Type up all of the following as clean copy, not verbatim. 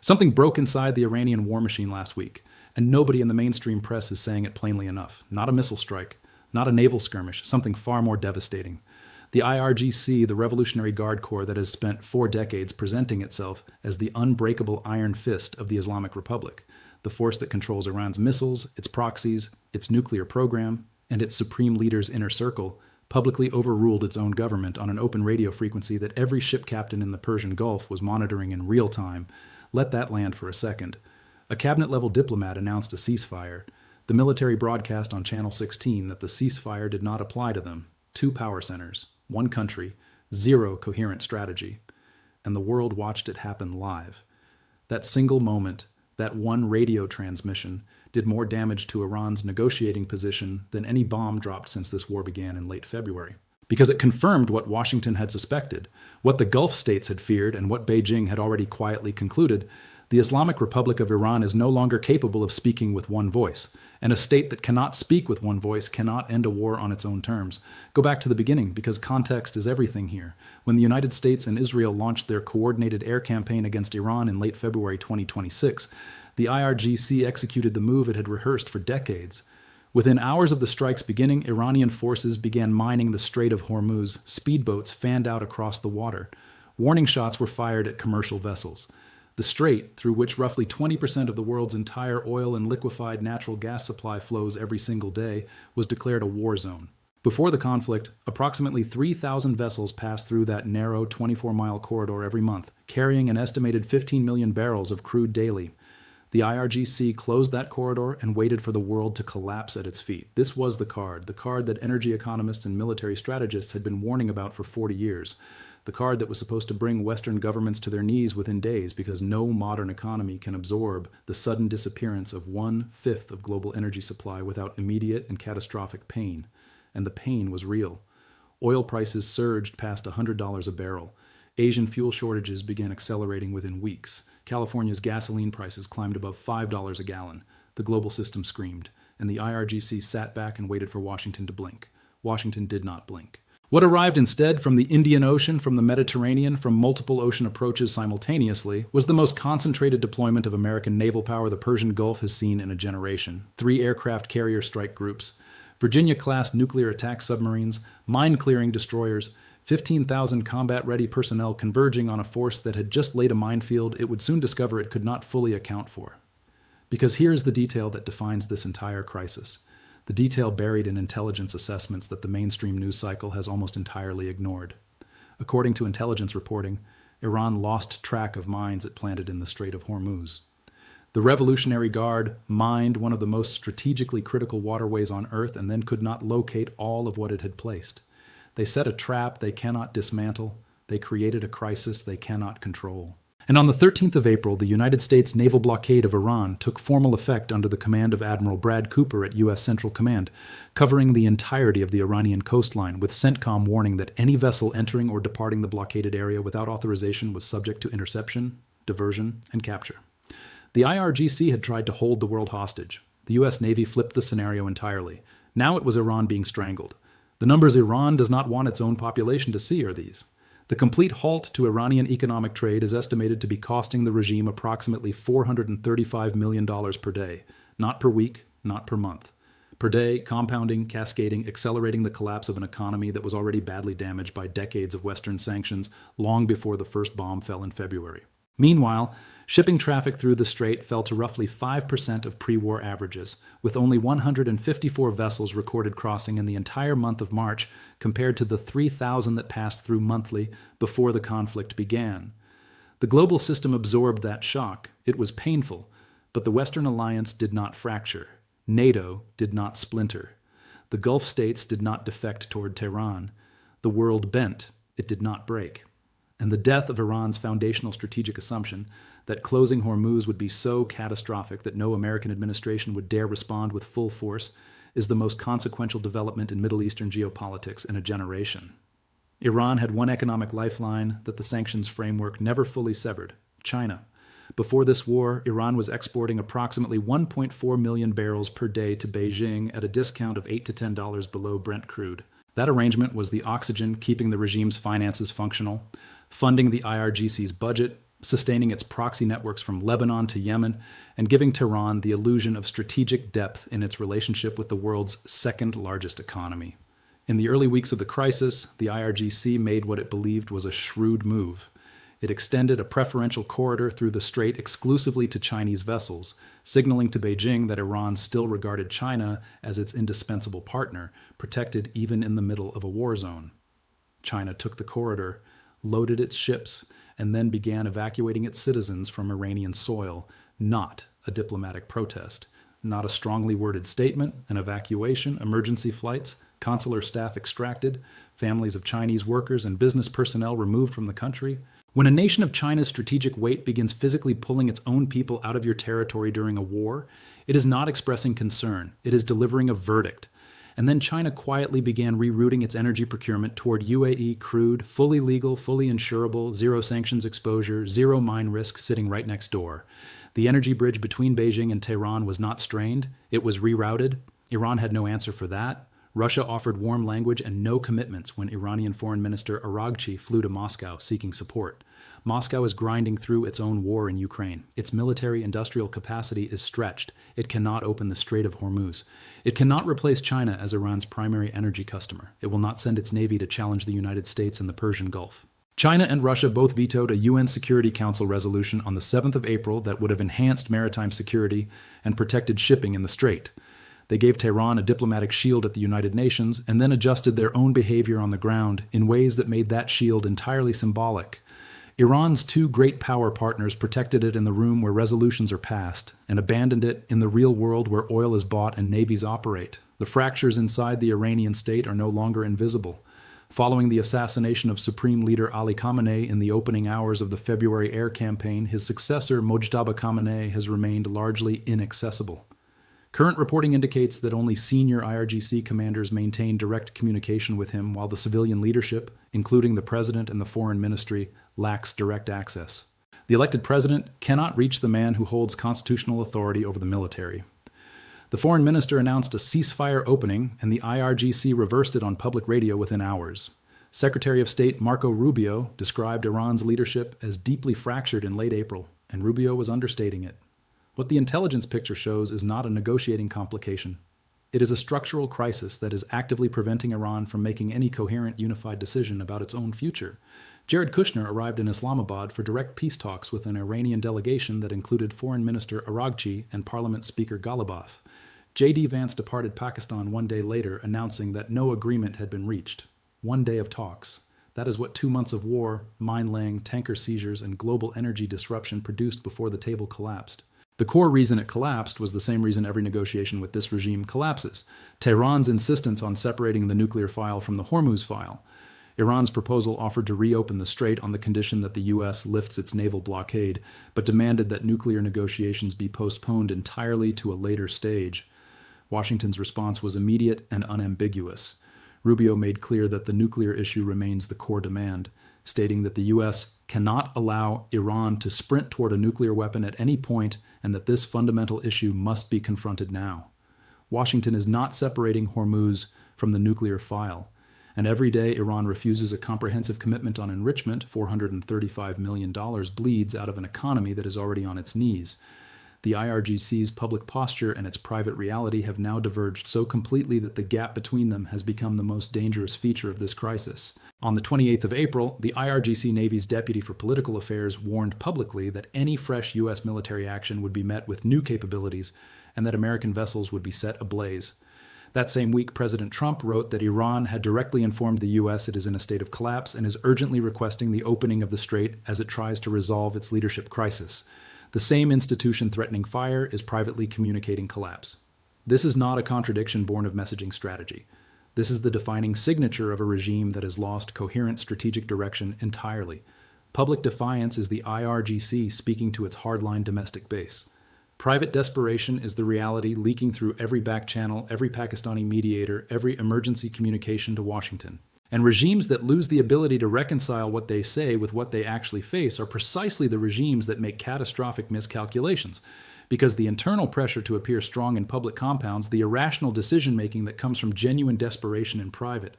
Something broke inside the Iranian war machine last week, and nobody in the mainstream press is saying it plainly enough. Not a missile strike, not a naval skirmish, something far more devastating. The IRGC, the Revolutionary Guard Corps that has spent 4 decades presenting itself as the unbreakable iron fist of the Islamic Republic, the force that controls Iran's missiles, its proxies, its nuclear program, and its supreme leader's inner circle, publicly overruled its own government on an open radio frequency that every ship captain in the Persian Gulf was monitoring in real time. Let that land for a second. A cabinet-level diplomat announced a ceasefire. The military broadcast on Channel 16 that the ceasefire did not apply to them. 2 power centers, 1 country, 0 coherent strategy. And the world watched it happen live. That single moment, that one radio transmission, did more damage to Iran's negotiating position than any bomb dropped since this war began in late February. Because it confirmed what Washington had suspected, what the Gulf states had feared, and what Beijing had already quietly concluded. The Islamic Republic of Iran is no longer capable of speaking with one voice, and a state that cannot speak with one voice cannot end a war on its own terms. Go back to the beginning, because context is everything here. When the United States and Israel launched their coordinated air campaign against Iran in late February 2026, the IRGC executed the move it had rehearsed for decades. Within hours of the strike's beginning, Iranian forces began mining the Strait of Hormuz. Speedboats fanned out across the water. Warning shots were fired at commercial vessels. The strait, through which roughly 20% of the world's entire oil and liquefied natural gas supply flows every single day, was declared a war zone. Before the conflict, approximately 3,000 vessels passed through that narrow 24-mile corridor every month, carrying an estimated 15 million barrels of crude daily. The IRGC closed that corridor and waited for the world to collapse at its feet. This was the card that energy economists and military strategists had been warning about for 40 years. The card that was supposed to bring Western governments to their knees within days, because no modern economy can absorb the sudden disappearance of 1/5 of global energy supply without immediate and catastrophic pain. And the pain was real. Oil prices surged past $100 a barrel. Asian fuel shortages began accelerating within weeks. California's gasoline prices climbed above $5 a gallon. The global system screamed, and the IRGC sat back and waited for Washington to blink. Washington did not blink. What arrived instead from the Indian Ocean, from the Mediterranean, from multiple ocean approaches simultaneously, was the most concentrated deployment of American naval power the Persian Gulf has seen in a generation. 3 aircraft carrier strike groups, Virginia-class nuclear attack submarines, mine-clearing destroyers, 15,000 combat-ready personnel converging on a force that had just laid a minefield it would soon discover it could not fully account for. Because here is the detail that defines this entire crisis. The detail buried in intelligence assessments that the mainstream news cycle has almost entirely ignored. According to intelligence reporting, Iran lost track of mines it planted in the Strait of Hormuz. The Revolutionary Guard mined one of the most strategically critical waterways on Earth and then could not locate all of what it had placed. They set a trap they cannot dismantle. They created a crisis they cannot control. And on the 13th of April, the United States naval blockade of Iran took formal effect under the command of Admiral Brad Cooper at U.S. Central Command, covering the entirety of the Iranian coastline, with CENTCOM warning that any vessel entering or departing the blockaded area without authorization was subject to interception, diversion, and capture. The IRGC had tried to hold the world hostage. The U.S. Navy flipped the scenario entirely. Now it was Iran being strangled. The numbers Iran does not want its own population to see are these. The complete halt to Iranian economic trade is estimated to be costing the regime approximately $435 million per day, not per week, not per month. Per day, compounding, cascading, accelerating the collapse of an economy that was already badly damaged by decades of Western sanctions long before the first bomb fell in February. Meanwhile, shipping traffic through the strait fell to roughly 5% of pre-war averages, with only 154 vessels recorded crossing in the entire month of March compared to the 3,000 that passed through monthly before the conflict began. The global system absorbed that shock. It was painful, but the Western alliance did not fracture. NATO did not splinter. The Gulf states did not defect toward Tehran. The world bent. It did not break. And the death of Iran's foundational strategic assumption that closing Hormuz would be so catastrophic that no American administration would dare respond with full force is the most consequential development in Middle Eastern geopolitics in a generation. Iran had one economic lifeline that the sanctions framework never fully severed: China. Before this war, Iran was exporting approximately 1.4 million barrels per day to Beijing at a discount of $8 to $10 below Brent crude. That arrangement was the oxygen keeping the regime's finances functional, funding the IRGC's budget, sustaining its proxy networks from Lebanon to Yemen, and giving Tehran the illusion of strategic depth in its relationship with the world's second largest economy. In the early weeks of the crisis, the IRGC made what it believed was a shrewd move. It extended a preferential corridor through the strait exclusively to Chinese vessels, signaling to Beijing that Iran still regarded China as its indispensable partner, protected even in the middle of a war zone. China took the corridor, loaded its ships, and then began evacuating its citizens from Iranian soil, not a diplomatic protest, not a strongly worded statement, an evacuation, emergency flights, consular staff extracted, families of Chinese workers and business personnel removed from the country. When a nation of China's strategic weight begins physically pulling its own people out of your territory during a war, it is not expressing concern, it is delivering a verdict. And then China quietly began rerouting its energy procurement toward UAE crude, fully legal, fully insurable, zero sanctions exposure, zero mine risk sitting right next door. The energy bridge between Beijing and Tehran was not strained, it was rerouted. Iran had no answer for that. Russia offered warm language and no commitments when Iranian Foreign Minister IRGC flew to Moscow seeking support. Moscow is grinding through its own war in Ukraine. Its military-industrial capacity is stretched. It cannot open the Strait of Hormuz. It cannot replace China as Iran's primary energy customer. It will not send its navy to challenge the United States in the Persian Gulf. China and Russia both vetoed a UN Security Council resolution on the 7th of April that would have enhanced maritime security and protected shipping in the strait. They gave Tehran a diplomatic shield at the United Nations and then adjusted their own behavior on the ground in ways that made that shield entirely symbolic. Iran's two great power partners protected it in the room where resolutions are passed and abandoned it in the real world where oil is bought and navies operate. The fractures inside the Iranian state are no longer invisible. Following the assassination of Supreme Leader Ali Khamenei in the opening hours of the February air campaign, his successor Mojtaba Khamenei has remained largely inaccessible. Current reporting indicates that only senior IRGC commanders maintain direct communication with him, while the civilian leadership, including the president and the foreign ministry, lacks direct access. The elected president cannot reach the man who holds constitutional authority over the military. The foreign minister announced a ceasefire opening, and the IRGC reversed it on public radio within hours. Secretary of State Marco Rubio described Iran's leadership as deeply fractured in late April, and Rubio was understating it. What the intelligence picture shows is not a negotiating complication. It is a structural crisis that is actively preventing Iran from making any coherent, unified decision about its own future. Jared Kushner arrived in Islamabad for direct peace talks with an Iranian delegation that included Foreign Minister Araghchi and Parliament Speaker Ghalibaf. J.D. Vance departed Pakistan one day later, announcing that no agreement had been reached. 1 day of talks. That is what 2 months of war, mine-laying, tanker seizures, and global energy disruption produced before the table collapsed. The core reason it collapsed was the same reason every negotiation with this regime collapses: Tehran's insistence on separating the nuclear file from the Hormuz file. Iran's proposal offered to reopen the strait on the condition that the U.S. lifts its naval blockade, but demanded that nuclear negotiations be postponed entirely to a later stage. Washington's response was immediate and unambiguous. Rubio made clear that the nuclear issue remains the core demand, stating that the U.S. cannot allow Iran to sprint toward a nuclear weapon at any point and that this fundamental issue must be confronted now. Washington is not separating Hormuz from the nuclear file, and every day Iran refuses a comprehensive commitment on enrichment, $435 million, bleeds out of an economy that is already on its knees. The IRGC's public posture and its private reality have now diverged so completely that the gap between them has become the most dangerous feature of this crisis. On the 28th of April, the IRGC Navy's Deputy for Political Affairs warned publicly that any fresh U.S. military action would be met with new capabilities and that American vessels would be set ablaze. That same week, President Trump wrote that Iran had directly informed the U.S. it is in a state of collapse and is urgently requesting the opening of the strait as it tries to resolve its leadership crisis. The same institution threatening fire is privately communicating collapse. This is not a contradiction born of messaging strategy. This is the defining signature of a regime that has lost coherent strategic direction entirely. Public defiance is the IRGC speaking to its hardline domestic base. Private desperation is the reality leaking through every back channel, every Pakistani mediator, every emergency communication to Washington. And regimes that lose the ability to reconcile what they say with what they actually face are precisely the regimes that make catastrophic miscalculations, because the internal pressure to appear strong in public compounds the irrational decision-making that comes from genuine desperation in private.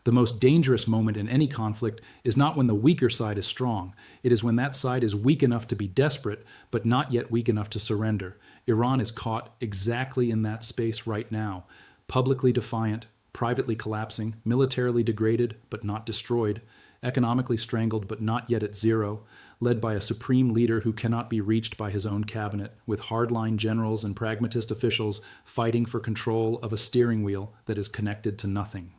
The most dangerous moment in any conflict is not when the weaker side is strong. It is when that side is weak enough to be desperate, but not yet weak enough to surrender. Iran is caught exactly in that space right now, publicly defiant, privately collapsing, militarily degraded but not destroyed, economically strangled but not yet at zero, led by a supreme leader who cannot be reached by his own cabinet, with hardline generals and pragmatist officials fighting for control of a steering wheel that is connected to nothing.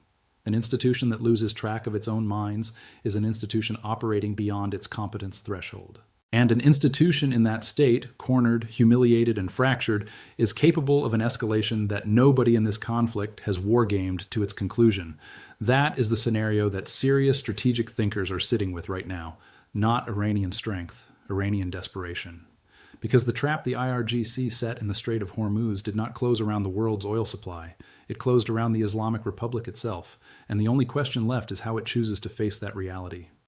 An institution that loses track of its own minds is an institution operating beyond its competence threshold. And an institution in that state, cornered, humiliated, and fractured, is capable of an escalation that nobody in this conflict has wargamed to its conclusion. That is the scenario that serious strategic thinkers are sitting with right now. Not Iranian strength, Iranian desperation. Because the trap the IRGC set in the Strait of Hormuz did not close around the world's oil supply. It closed around the Islamic Republic itself, and the only question left is how it chooses to face that reality.